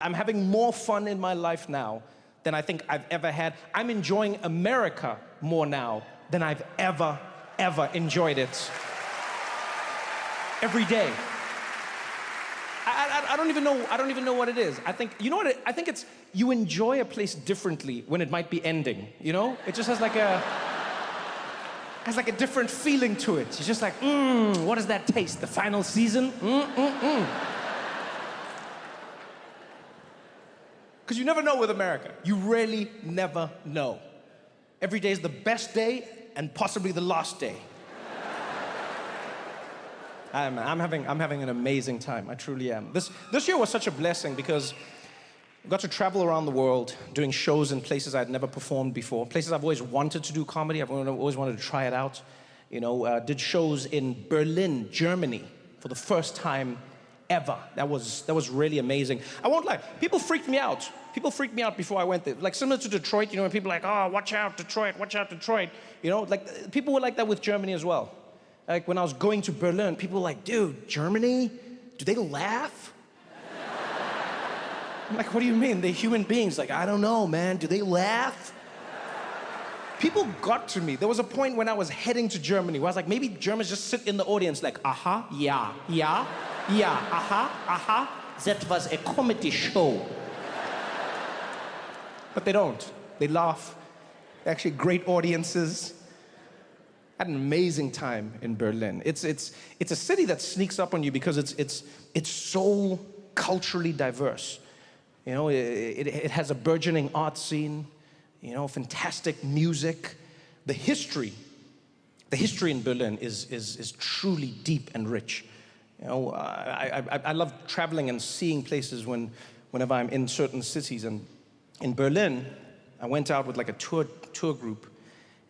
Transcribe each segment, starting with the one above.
I'm having more fun in my life now than I think I've ever had. I'm enjoying America more now than I've ever enjoyed it. Every day. I don't even know what it is. I think, you know what, I think it's, you enjoy a place differently when it might be ending, you know? It just has like a different feeling to it. It's just like, what does that taste? The final season? Because you never know with America. You really never know. Every day is the best day and possibly the last day. I'm having an amazing time. I truly am. This year was such a blessing because I got to travel around the world doing shows in places I'd never performed before, places I've always wanted to do comedy. I've always wanted to try it out. You know, did shows in Berlin, Germany, for the first time ever. That was really amazing. I won't lie, people freaked me out. People freaked me out before I went there. Like similar to Detroit, you know, when people are like, oh, watch out, Detroit, watch out, Detroit. You know, like people were like that with Germany as well. Like when I was going to Berlin, people were like, dude, Germany? Do they laugh? I'm like, what do you mean? They're human beings. Like, I don't know, man. Do they laugh? People got to me. There was a point when I was heading to Germany where I was like, maybe Germans just sit in the audience like, yeah, that was a comedy show. But they don't. They laugh. They're actually great audiences. I had an amazing time in Berlin. It's a city that sneaks up on you because it's so culturally diverse. You know, it has a burgeoning art scene, you know, fantastic music. The history in Berlin is truly deep and rich. You know, I love traveling and seeing places whenever I'm in certain cities. And in Berlin, I went out with like a tour group,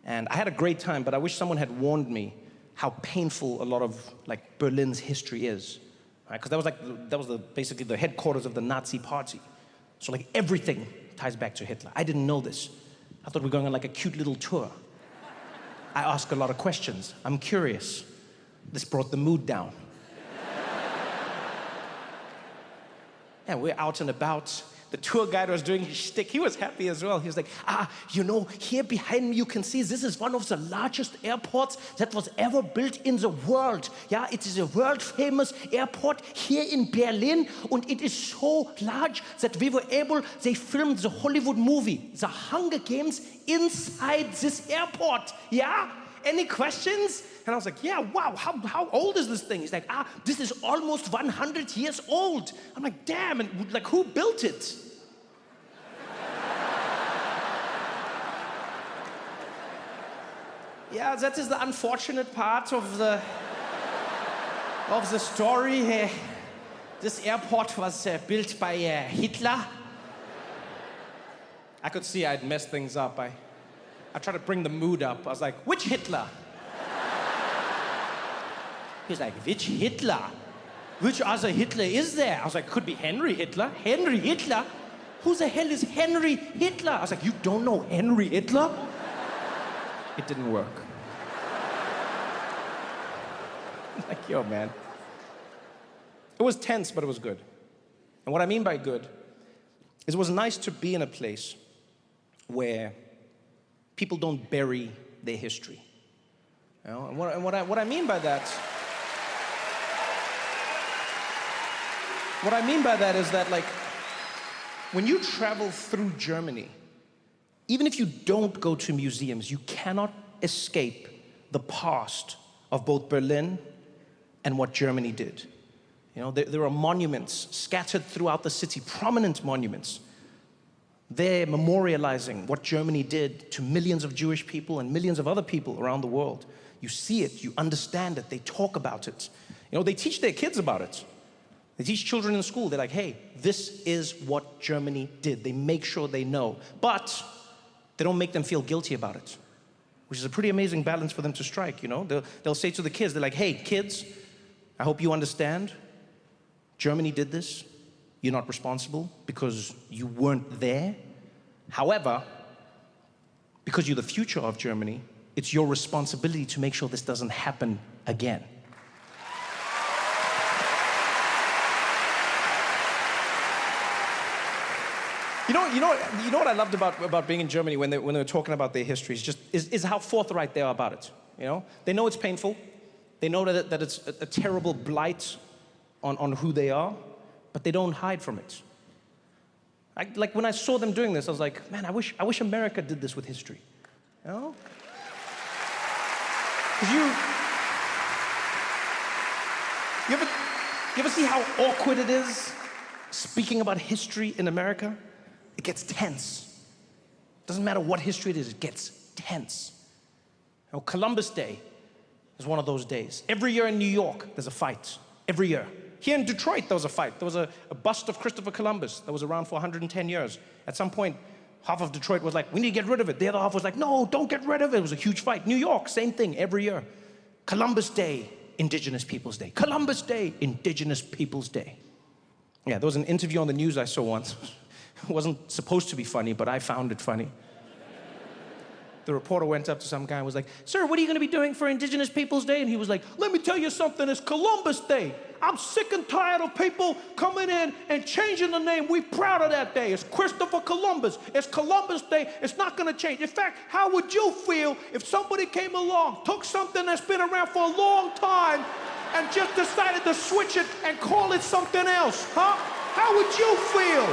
and I had a great time, but I wish someone had warned me how painful a lot of like Berlin's history is, right? Because that was basically the headquarters of the Nazi party. So like everything ties back to Hitler. I didn't know this. I thought we were going on like a cute little tour. I ask a lot of questions. I'm curious. This brought the mood down. And we're out and about. The tour guide was doing his shtick. He was happy as well. He was like, you know, here behind me you can see this is one of the largest airports that was ever built in the world. Yeah, it is a world famous airport here in Berlin, and it is so large that they filmed the Hollywood movie, The Hunger Games, inside this airport. Yeah? Any questions? And I was like, yeah, wow, how old is this thing? He's like, this is almost 100 years old. I'm like, damn, and like, who built it? Yeah, that is the unfortunate part of the story. This airport was built by Hitler. I could see I'd messed things up. I tried to bring the mood up. I was like, which Hitler? He's like, which Hitler? Which other Hitler is there? I was like, could be Henry Hitler. Henry Hitler? Who the hell is Henry Hitler? I was like, you don't know Henry Hitler? It didn't work. Like, yo, man. It was tense, but it was good. And what I mean by good is it was nice to be in a place where people don't bury their history. You know? And what I mean by that, is that, like, when you travel through Germany, even if you don't go to museums, you cannot escape the past of both Berlin and what Germany did. You know, there are monuments scattered throughout the city, prominent monuments. They're memorializing what Germany did to millions of Jewish people and millions of other people around the world. You see it, you understand it, they talk about it. You know, they teach their kids about it. They teach children in school. They're like, hey, this is what Germany did. They make sure they know. But they don't make them feel guilty about it, which is a pretty amazing balance for them to strike, you know? They'll say to the kids, they're like, hey, kids, I hope you understand. Germany did this. You're not responsible because you weren't there. However, because you're the future of Germany, it's your responsibility to make sure this doesn't happen again. You know what I loved about being in Germany when they were talking about their history is how forthright they are about it. You know, they know it's painful, they know that it's a terrible blight on who they are, but they don't hide from it. Like when I saw them doing this, I was like, man, I wish America did this with history. You know? Because you ever see how awkward it is speaking about history in America? It gets tense. Doesn't matter what history it is, it gets tense. You know, Columbus Day is one of those days. Every year in New York, there's a fight. Every year. Here in Detroit, there was a fight. There was a bust of Christopher Columbus that was around for 110 years. At some point, half of Detroit was like, we need to get rid of it. The other half was like, no, don't get rid of it. It was a huge fight. New York, same thing, every year. Columbus Day, Indigenous Peoples Day. Columbus Day, Indigenous Peoples Day. Yeah, there was an interview on the news I saw once. It wasn't supposed to be funny, but I found it funny. The reporter went up to some guy and was like, sir, what are you going to be doing for Indigenous Peoples Day? And he was like, let me tell you something, it's Columbus Day. I'm sick and tired of people coming in and changing the name. We're proud of that day. It's Christopher Columbus. It's Columbus Day. It's not going to change. In fact, how would you feel if somebody came along, took something that's been around for a long time, and just decided to switch it and call it something else, huh? How would you feel?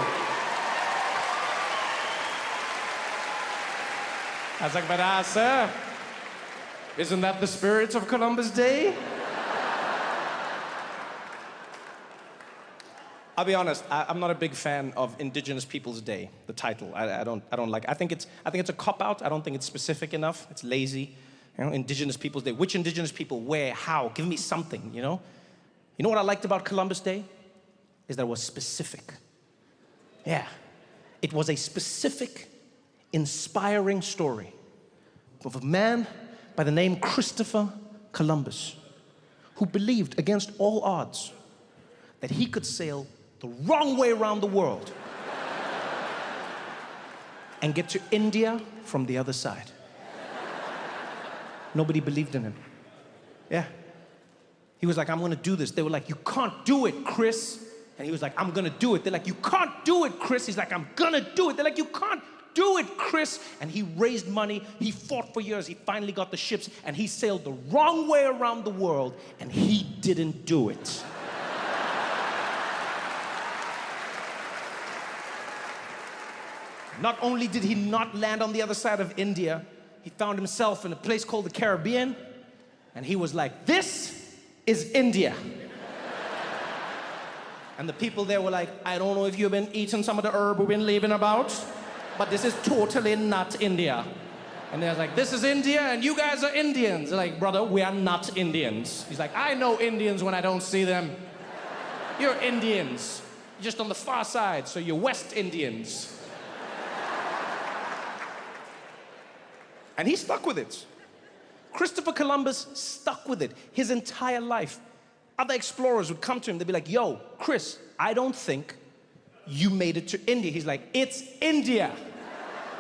I was like, but sir, isn't that the spirit of Columbus Day? I'll be honest, I'm not a big fan of Indigenous Peoples Day, the title. I don't like it. I think it's a cop-out. I don't think it's specific enough. It's lazy. You know, Indigenous Peoples Day. Which Indigenous people? Where? How? Give me something, you know? You know what I liked about Columbus Day? Is that it was specific. Yeah. It was a specific, inspiring story of a man by the name Christopher Columbus, who believed against all odds that he could sail the wrong way around the world and get to India from the other side. Nobody believed in him. Yeah. He was like, I'm gonna do this. They were like, you can't do it, Chris. And he was like, I'm gonna do it. They're like, you can't do it, Chris. He's like, I'm gonna do it. They're like, you can't do it, Chris. And he raised money. He fought for years. He finally got the ships, and he sailed the wrong way around the world, and he didn't do it. Not only did he not land on the other side of India, he found himself in a place called the Caribbean, and he was like, this is India. And the people there were like, I don't know if you've been eating some of the herb we've been leaving about, but this is totally not India. And they're like, this is India, and you guys are Indians. They're like, brother, we are not Indians. He's like, I know Indians when I don't see them. You're Indians. You're just on the far side, so you're West Indians. And he stuck with it. Christopher Columbus stuck with it his entire life. Other explorers would come to him, they'd be like, yo, Chris, I don't think you made it to India. He's like, it's India.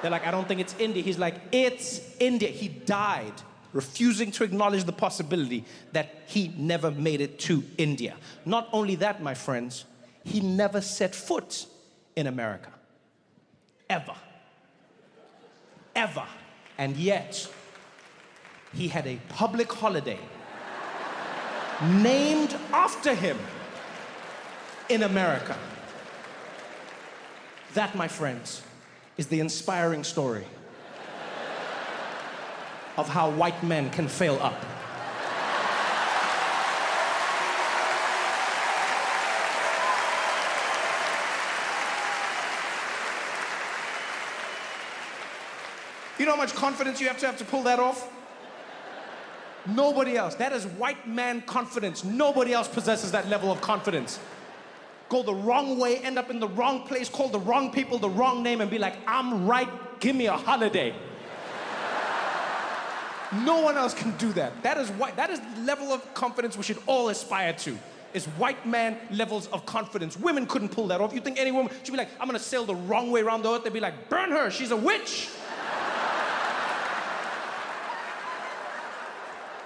They're like, I don't think it's India. He's like, it's India. He died refusing to acknowledge the possibility that he never made it to India. Not only that, my friends, he never set foot in America. Ever. Ever. And yet, he had a public holiday named after him in America. That, my friends, is the inspiring story of how white men can fail up. You know how much confidence you have to pull that off? Nobody else. That is white man confidence. Nobody else possesses that level of confidence. Go the wrong way, end up in the wrong place, call the wrong people the wrong name, and be like, I'm right, give me a holiday. No one else can do that. That is the level of confidence we should all aspire to. Is white man levels of confidence. Women couldn't pull that off. You think any woman should be like, I'm gonna sail the wrong way around the earth? They'd be like, burn her, she's a witch.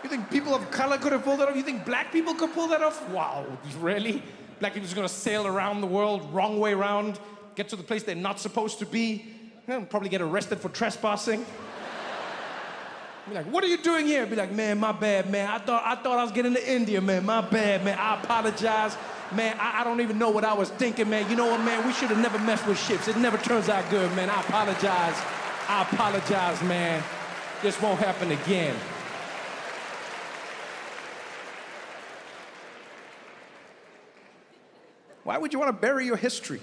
You think people of color could have pulled that off? You think black people could pull that off? Wow, really? Black people's gonna sail around the world wrong way around, get to the place they're not supposed to be, probably get arrested for trespassing. Be like, what are you doing here? Be like, man, my bad, man. I thought I was getting to India, man. My bad, man. I apologize. Man, I don't even know what I was thinking, man. You know what, man? We should have never messed with ships. It never turns out good, man. I apologize. I apologize, man. This won't happen again. Why would you want to bury your history?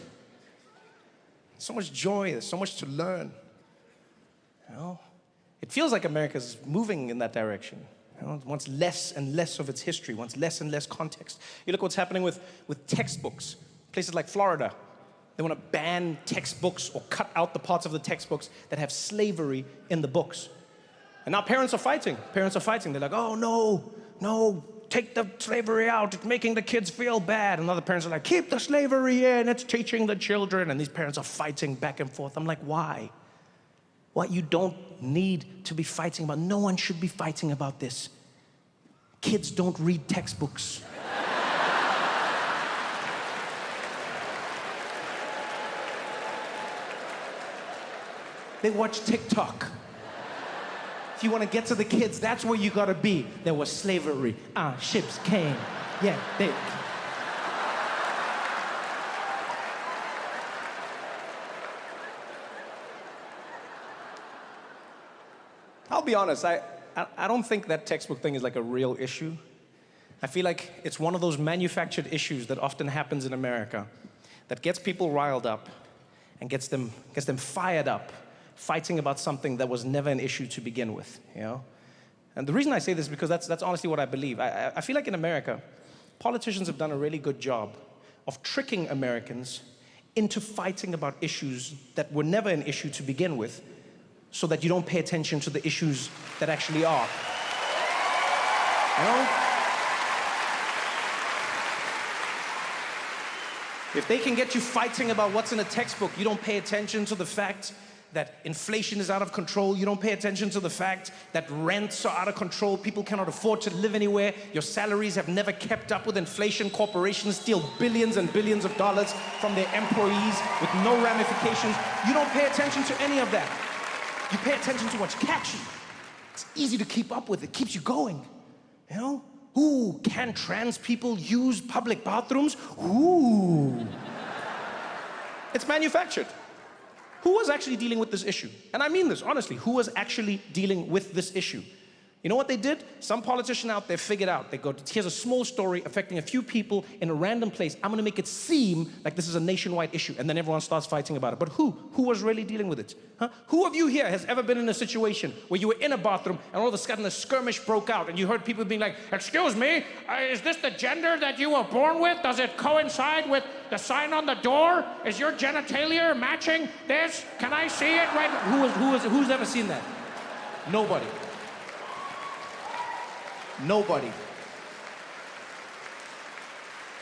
So much joy, there's so much to learn. You know? It feels like America's moving in that direction. You know, it wants less and less of its history, wants less and less context. You look what's happening with textbooks. Places like Florida, they want to ban textbooks or cut out the parts of the textbooks that have slavery in the books. And now parents are fighting. Parents are fighting. They're like, oh, no, take the slavery out. It's making the kids feel bad. And other parents are like, keep the slavery in. It's teaching the children. And these parents are fighting back and forth. I'm like, why? What you don't need to be fighting about. No one should be fighting about this. Kids don't read textbooks. They watch TikTok. If you want to get to the kids, that's where you gotta be. There was slavery. Ships came. Yeah, they... I'll be honest, I don't think that textbook thing is like a real issue. I feel like it's one of those manufactured issues that often happens in America that gets people riled up and gets them fired up, fighting about something that was never an issue to begin with, you know? And the reason I say this is because that's honestly what I believe. I feel like in America, politicians have done a really good job of tricking Americans into fighting about issues that were never an issue to begin with, so that you don't pay attention to the issues that actually are. You know? If they can get you fighting about what's in a textbook, you don't pay attention to the fact that inflation is out of control. You don't pay attention to the fact that rents are out of control. People cannot afford to live anywhere. Your salaries have never kept up with inflation. Corporations steal billions and billions of dollars from their employees with no ramifications. You don't pay attention to any of that. You pay attention to what's catchy. It's easy to keep up with. It keeps you going. You know? Ooh, can trans people use public bathrooms? Ooh. It's manufactured. Who was actually dealing with this issue? And I mean this, honestly. Who was actually dealing with this issue? You know what they did? Some politician out there figured out. They go, here's a small story affecting a few people in a random place. I'm going to make it seem like this is a nationwide issue. And then everyone starts fighting about it. But who? Who was really dealing with it? Huh? Who of you here has ever been in a situation where you were in a bathroom and all of a sudden a skirmish broke out and you heard people being like, excuse me, is this the gender that you were born with? Does it coincide with the sign on the door? Is your genitalia matching this? Can I see it right now? Who's ever seen that? Nobody. Nobody.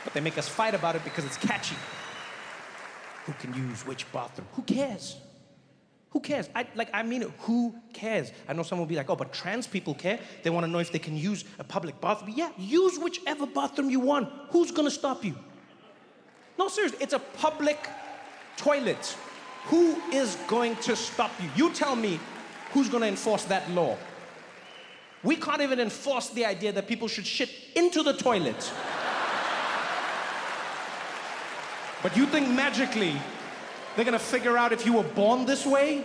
But they make us fight about it because it's catchy. Who can use which bathroom? Who cares? Who cares? I mean it. Who cares? I know someone will be like, oh, but trans people care. They want to know if they can use a public bathroom. Yeah, use whichever bathroom you want. Who's going to stop you? No, seriously, it's a public toilet. Who is going to stop you? You tell me who's going to enforce that law. We can't even enforce the idea that people should shit into the toilet. But you think magically they're gonna figure out if you were born this way?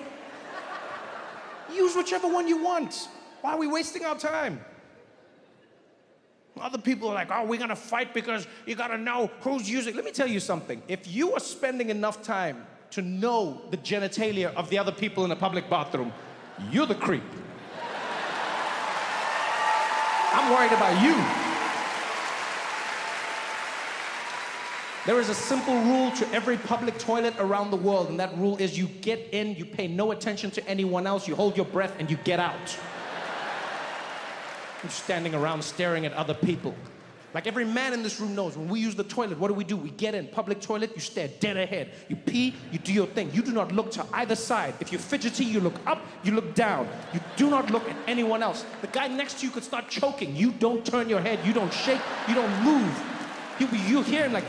Use whichever one you want. Why are we wasting our time? Other people are like, oh, we're gonna fight because you gotta know who's using. Let me tell you something. If you are spending enough time to know the genitalia of the other people in a public bathroom, you're the creep. I'm worried about you. There is a simple rule to every public toilet around the world, and that rule is you get in, you pay no attention to anyone else, you hold your breath, and you get out. You're standing around staring at other people. Like every man in this room knows, when we use the toilet, what do? We get in. Public toilet, you stare dead ahead. You pee, you do your thing. You do not look to either side. If you're fidgety, you look up, you look down. You do not look at anyone else. The guy next to you could start choking. You don't turn your head, you don't shake, you don't move. You hear him like,